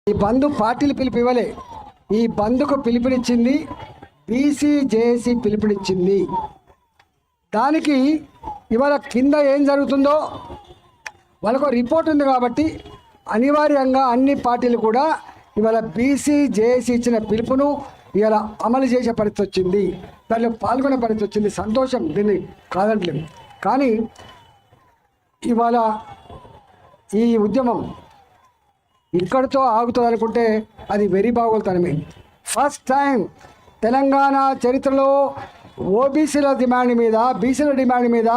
ఈ బంద్ పార్టీలు పిలుపు ఇవ్వలే, ఈ బంద్కు పిలుపునిచ్చింది బీసీ జేఏసీ పిలుపునిచ్చింది. దానికి ఇవాళ కింద ఏం జరుగుతుందో వాళ్ళకు రిపోర్ట్ ఉంది కాబట్టి అనివార్యంగా అన్ని పార్టీలు కూడా ఇవాళ బీసీ జేఏసీ ఇచ్చిన పిలుపును ఇవాళ అమలు చేసే పరిస్థితి వచ్చింది, దానిలో పాల్గొనే పరిస్థితి వచ్చింది. సంతోషం, దీన్ని కాదంటలేదు. కానీ ఇవాళ ఈ ఉద్యమం ఇక్కడితో ఆగుతుంది అనుకుంటే అది వెరీ బాగోలుతనమే. ఫస్ట్ టైం తెలంగాణ చరిత్రలో ఓబీసీల డిమాండ్ మీద, బీసీల డిమాండ్ మీద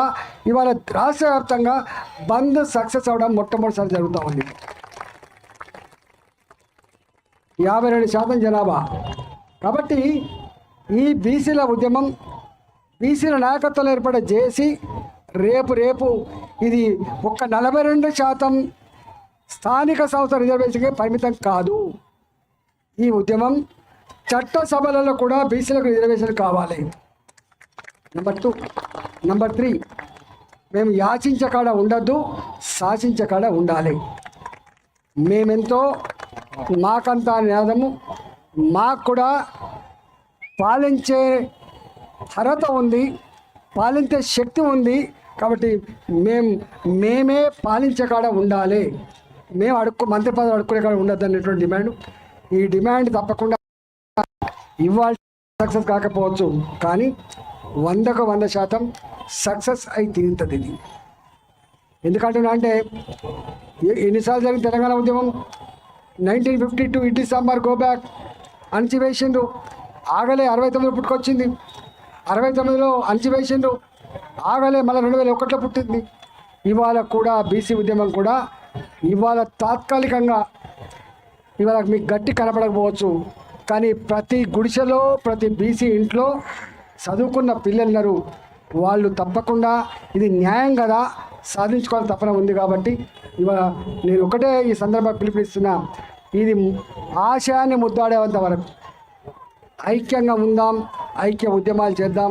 ఇవాళ రాష్ట్ర వ్యాప్తంగా బంద్ సక్సెస్ అవ్వడం మొట్టమొదటిసారి జరుగుతూ ఉంది. 52% జనాభా. కాబట్టి ఈ బీసీల ఉద్యమం, బీసీల నాయకత్వంలో ఏర్పడే జేఏసీ రేపు ఇది ఒక్క 42% స్థానిక సంస్థ రిజర్వేషన్కే పరిమితం కాదు. ఈ ఉద్యమం చట్టసభలలో కూడా బీసీలకు రిజర్వేషన్ కావాలి. నెంబర్ 2. నెంబర్ 3, మేము యాచించే కాడ ఉండద్దు, శాసించే కాడ ఉండాలి. మేమెంతో మాకంతా నినాదము, మాకు కూడా పాలించే అర్హత ఉంది, పాలించే శక్తి ఉంది. కాబట్టి మేమే పాలించే కాడ ఉండాలి, మేము మంత్రి పదవి అడుక్కునే కాడ ఉండద్దు అనేటువంటి డిమాండ్. ఈ డిమాండ్ తప్పకుండా ఇవాళ సక్సెస్ కాకపోవచ్చు, కానీ 100% సక్సెస్ అయి తీరుతుంది. ఇది ఎందుకంటున్నా అంటే ఎన్నిసార్లు జరిగింది తెలంగాణ ఉద్యమం? 1952 ఇడ్లీ సాంబార్ గో బ్యాక్ అణచివేసిండ్రు, ఆగలే. 69లో పుట్టుకొచ్చింది, 69లో అణచివేసిండ్రు, ఆగలే. మళ్ళీ 2001లో పుట్టింది. ఇవాళ కూడా బీసీ ఉద్యమం కూడా ఇవాళ తాత్కాలికంగా ఇవాళ మీకు గట్టి కనపడకపోవచ్చు, కానీ ప్రతి గుడిసెలో, ప్రతి బీసీ ఇంట్లో చదువుకున్న పిల్లలున్నారు. వాళ్ళు తప్పకుండా ఇది న్యాయం కదా, సాధించుకోవాలని తపన ఉంది. కాబట్టి ఇవాళ నేను ఒకటే ఈ సందర్భంగా పిలుపునిస్తున్నా, ఇది ఆశయాన్ని ముద్దాడేంత వరకు ఐక్యంగా ఉందాం, ఐక్య ఉద్యమాలు చేద్దాం.